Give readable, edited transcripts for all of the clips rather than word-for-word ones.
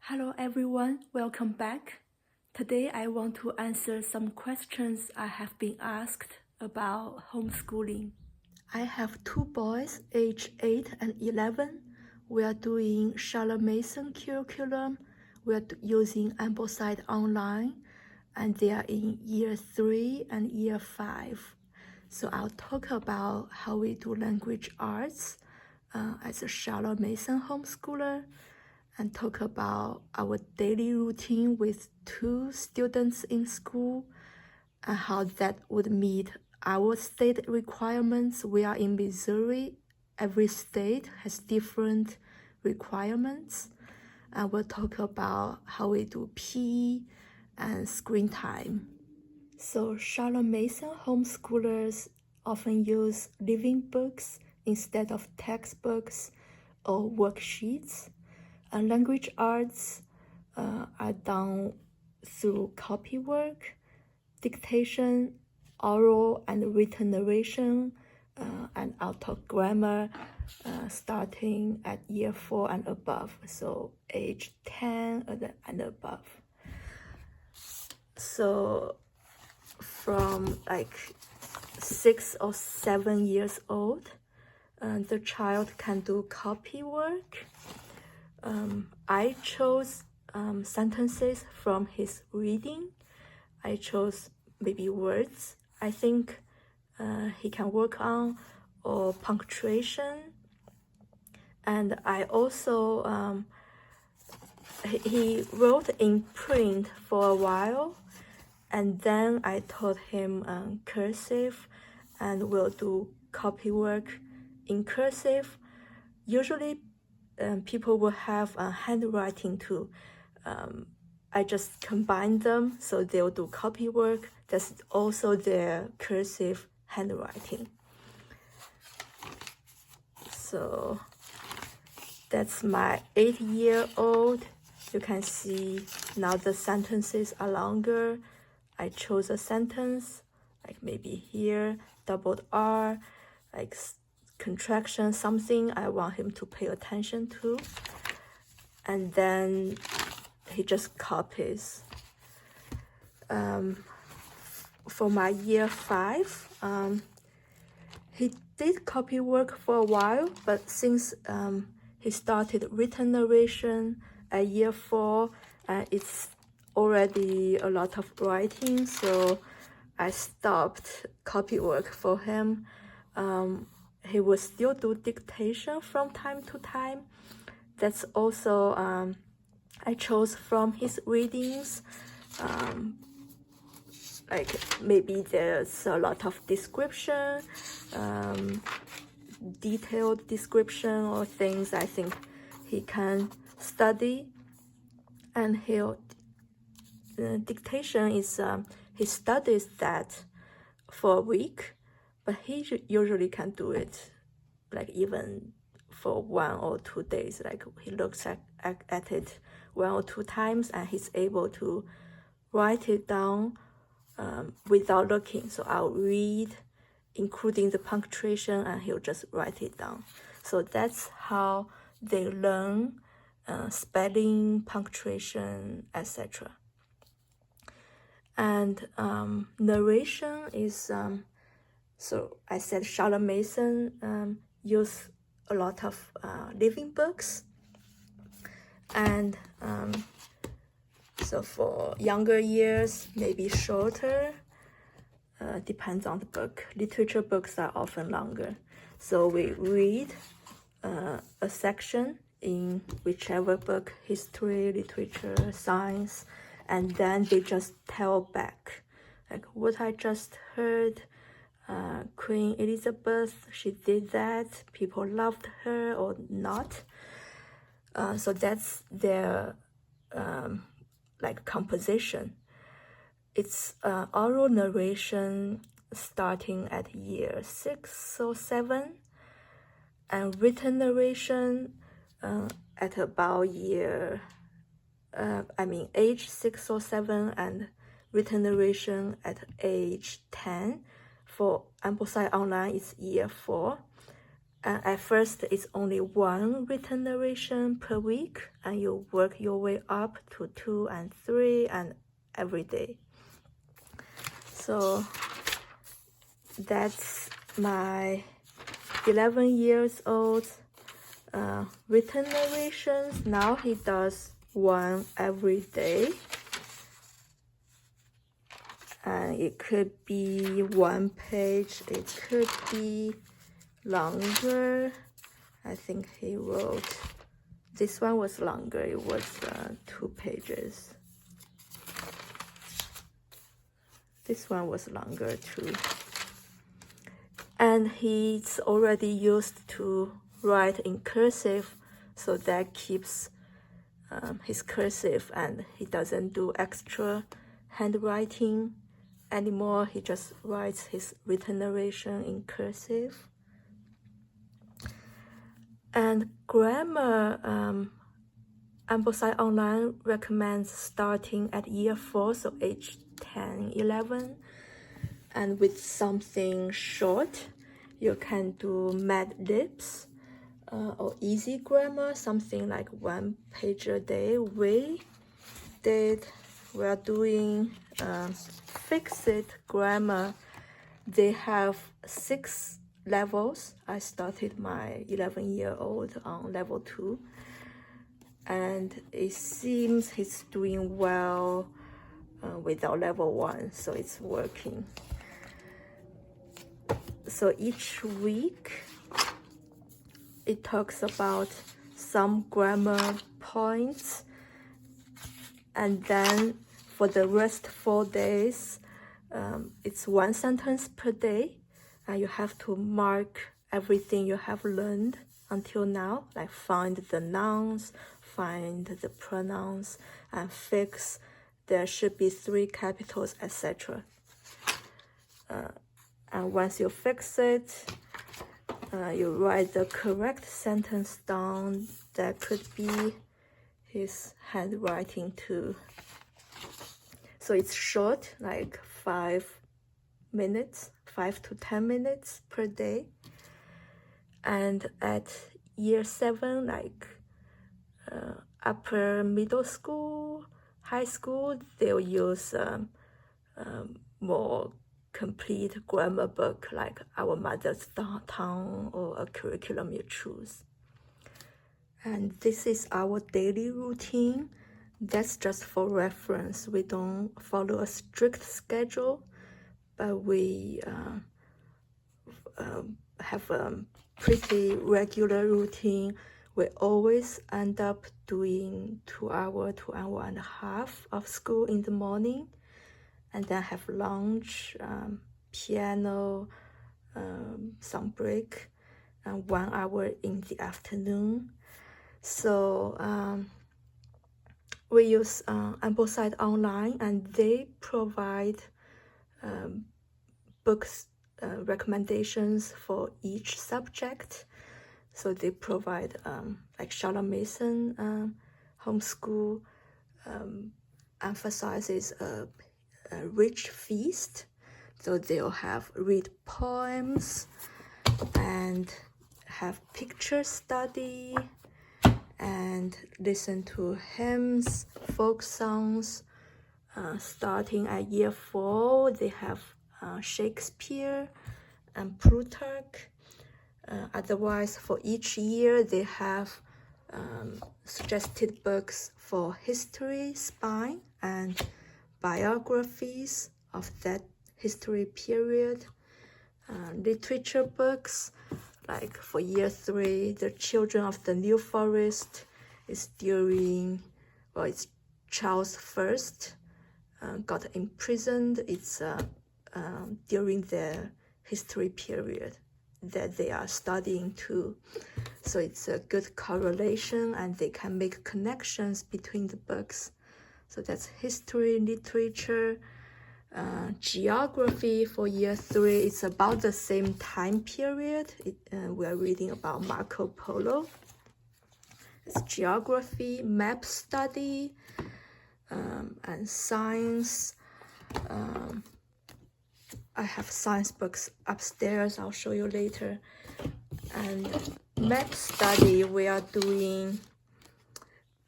Hello everyone, welcome back. Today I want to answer some questions I have been asked about homeschooling. I have two boys, age 8 and 11. We are doing Charlotte Mason curriculum. We are using Ambleside Online, and they are in year 3 and year 5. So I'll talk about how we do language arts as a Charlotte Mason homeschooler, and talk about our daily routine with 2 students in school and how that would meet our state requirements. We are in Missouri. Every state has different requirements. And we'll talk about how we do PE and screen time. So Charlotte Mason homeschoolers often use living books instead of textbooks or worksheets. And language arts are done through copy work, dictation, oral and written narration, and auto grammar starting at year 4 and above, so age 10 and above. So from like 6 or 7 years old, the child can do copy work. I chose sentences from his reading. I chose maybe words I think he can work on, or punctuation. And I also, he wrote in print for a while, and then I taught him cursive, and we'll do copy work in cursive. Usually people will have handwriting too. I just combine them, so they'll do copy work. That's also their cursive handwriting. So that's my 8-year-old. You can see now the sentences are longer. I chose a sentence, like maybe here, doubled R, like contraction, something I want him to pay attention to. And then he just copies. For my year 5, he did copy work for a while, but since he started written narration at year 4, it's already a lot of writing, so I stopped copy work for him. He will still do dictation from time to time. That's also, I chose from his readings. Like maybe there's a lot of description, detailed description, or things I think he can study. And dictation is, he studies that for a week, but he usually can do it like even for 1 or 2 days. Like he looks at it 1 or 2 times, and he's able to write it down without looking. So I'll read, including the punctuation, and he'll just write it down. So that's how they learn spelling, punctuation, etc. And narration is, so I said Charlotte Mason use a lot of living books. And so for younger years, maybe shorter, depends on the book. Literature books are often longer. So we read a section in whichever book, history, literature, science, and then they just tell back, like what I just heard, Queen Elizabeth, she did that, people loved her or not. So that's their like composition. It's oral narration starting at year 6 or 7, and written narration at about age 6 or 7, and written narration at age 10. For Ambleside Online, it's year 4. And at first, it's only one written narration per week, and you work your way up to 2 and 3 and every day. So that's my 11 years old written narrations. Now he does one every day. And it could be 1 page, it could be longer. I think he wrote, this one was longer, it was 2 pages. This one was longer too. And he's already used to write in cursive, so that keeps his cursive, and he doesn't do extra handwriting anymore. He just writes his written narration in cursive. And grammar, Ambleside Online recommends starting at year 4, so age 10, 11. And with something short, you can do Mad Libs or easy grammar, something like 1 page a day. We are doing fixed grammar. They have 6 levels. I started my 11-year-old on level 2, and it seems he's doing well without level 1, so it's working. So each week it talks about some grammar points, and then for the rest 4 days, it's 1 sentence per day, and you have to mark everything you have learned until now, like find the nouns, find the pronouns, and fix. There should be 3 capitals, etc. And once you fix it, you write the correct sentence down. That could be his handwriting too. So it's short, like 5 minutes, 5 to 10 minutes per day. And at year 7, like upper middle school, high school, they'll use more complete grammar book, like Our Mother's Tongue or a curriculum you choose. And this is our daily routine. That's just for reference. We don't follow a strict schedule, but we have a pretty regular routine. We always end up doing 2 hours, 2 hours and a half of school in the morning, and then have lunch, piano, some break, and 1 hour in the afternoon. So we use Ambleside Online, and they provide books recommendations for each subject. So they provide like Charlotte Mason Homeschool emphasizes a rich feast. So they'll have read poems and have picture study and listen to hymns, folk songs. Starting at year 4, they have Shakespeare and Plutarch. Otherwise, for each year, they have suggested books for history, spine, and biographies of that history period. Literature books, like for year 3, The Children of the New Forest is during, well, it's Charles I got imprisoned. It's during the history period that they are studying too. So it's a good correlation, and they can make connections between the books. So that's history, literature. Geography for year 3, it's about the same time period. We are reading about Marco Polo. It's geography, map study, and science. I have science books upstairs, I'll show you later. And map study, we are doing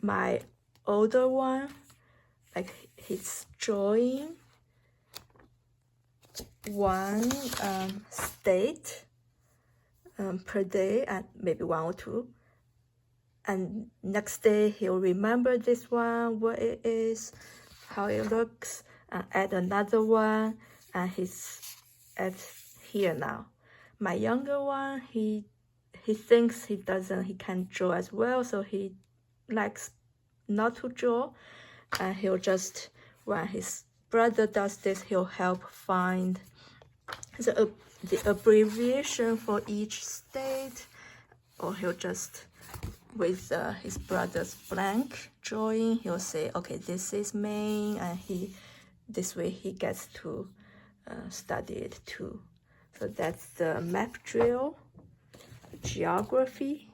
my older one, like he's drawing one state per day, and maybe one or two. And next day he'll remember this one, what it is, how it looks, and add another one, and he's at here now. My younger one, he thinks he can draw as well, so he likes not to draw, and he'll just, when his brother does this, he'll help find the abbreviation for each state, or he'll just, with his brother's blank drawing, he'll say, okay, this is Maine, and this way he gets to study it too. So that's the map drill. Geography.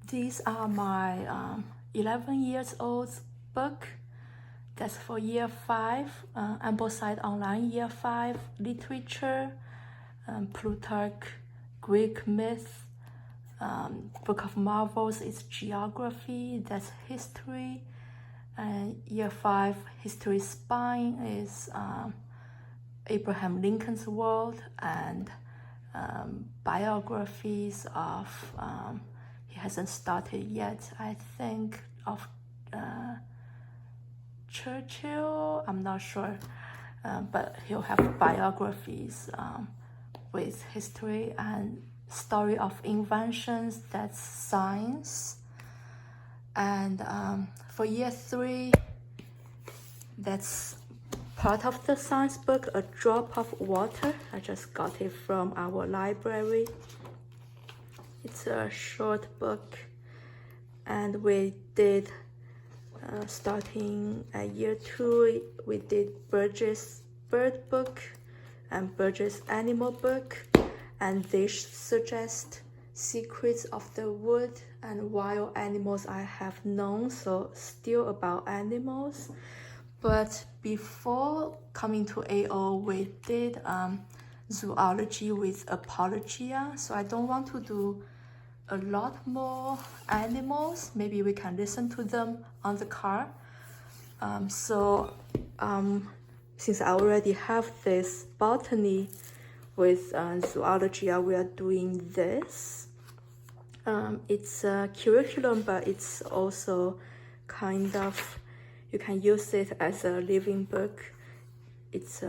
These are my 11 years old book. That's for year 5, Ambleside Online, year 5, literature, Plutarch, Greek myth, Book of Marvels is geography, that's history, and year 5, history spine is Abraham Lincoln's world, and biographies of, he hasn't started yet, I think, of Churchill, I'm not sure, but he'll have biographies with history, and story of inventions, that's science. And for year 3, that's part of the science book, A Drop of Water. I just got it from our library. It's a short book, and we did starting at year 2, we did Burgess bird book and Burgess animal book, and they suggest secrets of the wood and wild animals I have known, so still about animals. But before coming to AO, we did zoology with Apologia, so I don't want to do a lot more animals. Maybe we can listen to them on the car. Since I already have this botany with zoology, we are doing this. It's a curriculum, but it's also kind of, you can use it as a living book. It's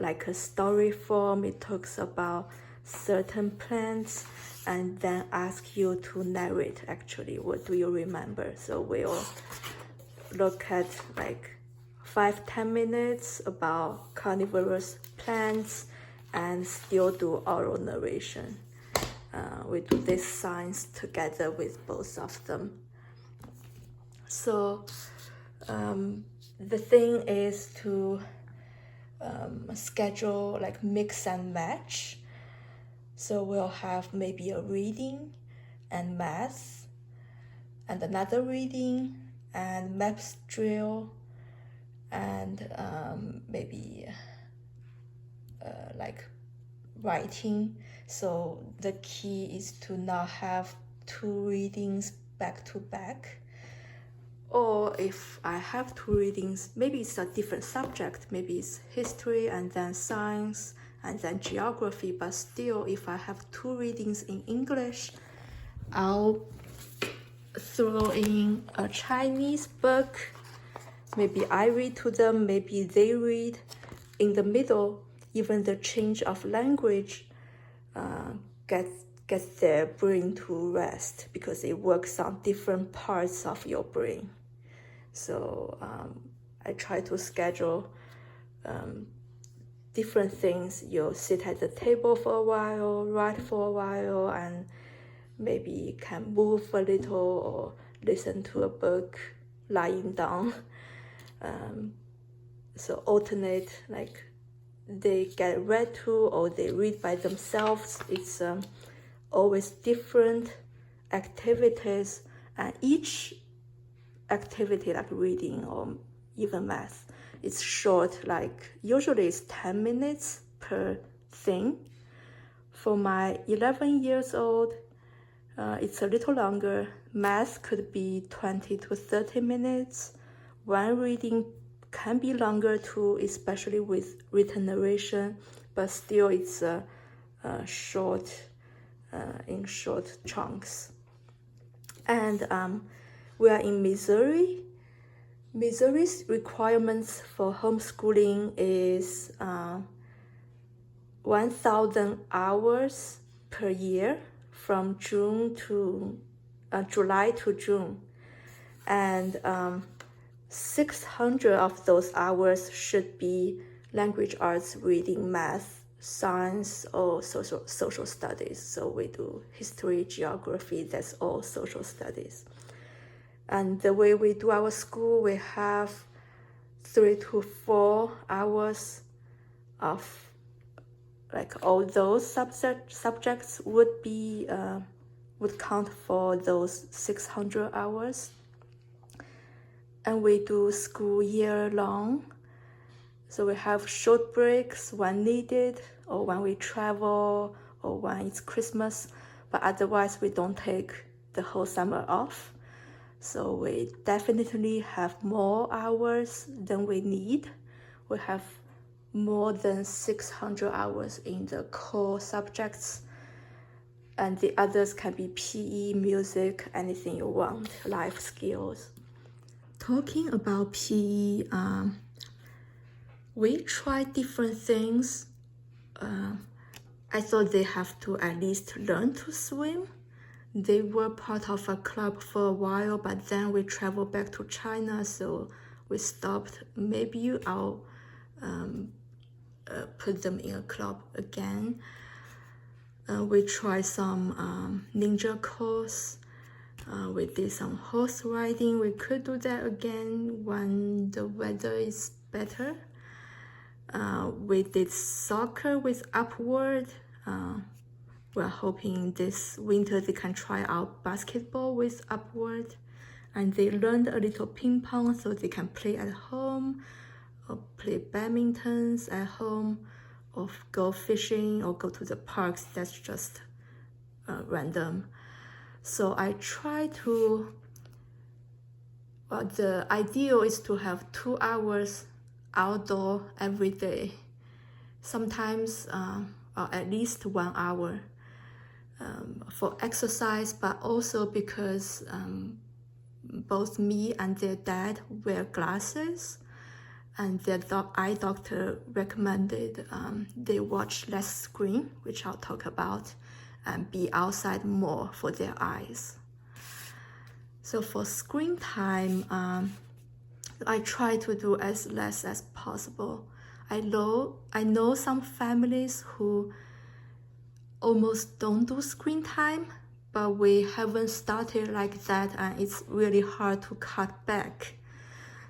like a story form. It talks about certain plants and then ask you to narrate actually what do you remember. So we'll look at like 5-10 minutes about carnivorous plants and still do oral narration. We do this science together with both of them. So the thing is to schedule like mix and match. So we'll have maybe a reading and math, and another reading and maps drill, and maybe like writing. So the key is to not have 2 readings back to back. Or if I have 2 readings, maybe it's a different subject. Maybe it's history and then science and then geography. But still, if I have 2 readings in English, I'll throw in a Chinese book. Maybe I read to them, maybe they read. In the middle, even the change of language gets their brain to rest, because it works on different parts of your brain. So I try to schedule different things. You'll sit at the table for a while, write for a while, and maybe you can move a little or listen to a book lying down. So alternate, like they get read to or they read by themselves. It's always different activities, and each activity like reading or even math, it's short, like usually it's 10 minutes per thing. For my 11 years old, it's a little longer. Math could be 20 to 30 minutes. One reading can be longer too, especially with written narration, but still it's short, in short chunks. And we are in Missouri. Missouri's requirements for homeschooling is 1,000 hours per year from July to June, and 600 of those hours should be language arts, reading, math, science, or social studies. So we do history, geography, that's all social studies. And the way we do our school, we have 3 to 4 hours of like all those subjects would count for those 600 hours. And we do school year long. So we have short breaks when needed, or when we travel, or when it's Christmas, but otherwise we don't take the whole summer off. So we definitely have more hours than we need. We have more than 600 hours in the core subjects, and the others can be PE, music, anything you want, life skills. Talking about PE, we try different things. I thought they have to at least learn to swim. They were part of a club for a while, but then we traveled back to China, so we stopped. Maybe I'll put them in a club again. We tried some ninja course. We did some horse riding. We could do that again when the weather is better. We did soccer with Upward. We're hoping this winter they can try out basketball with Upward. And they learned a little ping pong so they can play at home, or play badmintons at home, or go fishing, or go to the parks. That's just random. So I try to, the ideal is to have 2 hours outdoor every day. Sometimes at least 1 hour for exercise, but also because both me and their dad wear glasses, and their eye doctor recommended they watch less screen, which I'll talk about, and be outside more for their eyes. So for screen time, I try to do as less as possible. I know some families who almost don't do screen time, but we haven't started like that, and it's really hard to cut back.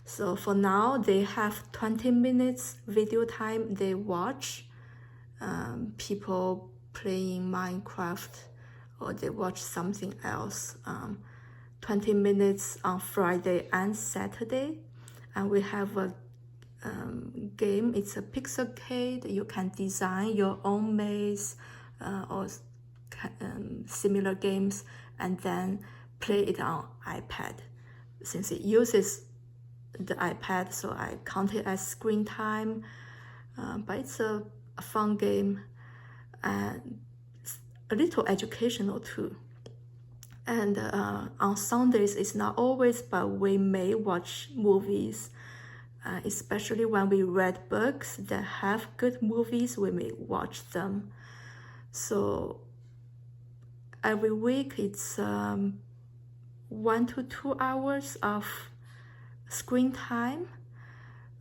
So for now, they have 20 minutes video time they watch. People playing Minecraft, or they watch something else. 20 minutes on Friday and Saturday. And we have a game. It's a Pixelcade. You can design your own maze or similar games, and then play it on iPad. Since it uses the iPad, so I count it as screen time. But it's a fun game and a little educational too. And on Sundays, it's not always, but we may watch movies, especially when we read books that have good movies, we may watch them. So every week it's 1 to 2 hours of screen time.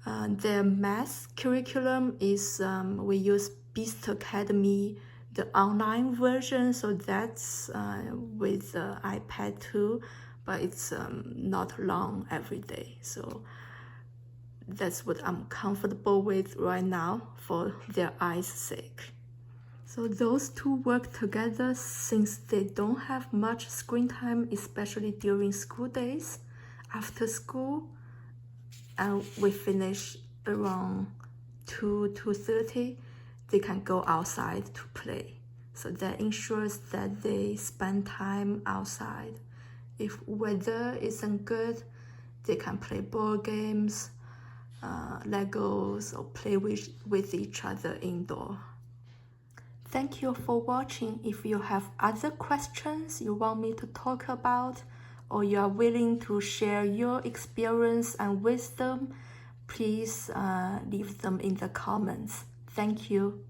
Their math curriculum is, we use Beast Academy, the online version, so that's with the iPad too, but it's not long every day. So that's what I'm comfortable with right now for their eyes' sake. So those two work together since they don't have much screen time, especially during school days. After school, and we finish around 2:30, they can go outside to play. So that ensures that they spend time outside. If weather isn't good, they can play board games, Legos, or play with each other indoor. Thank you for watching. If you have other questions you want me to talk about, or you are willing to share your experience and wisdom, please leave them in the comments. Thank you.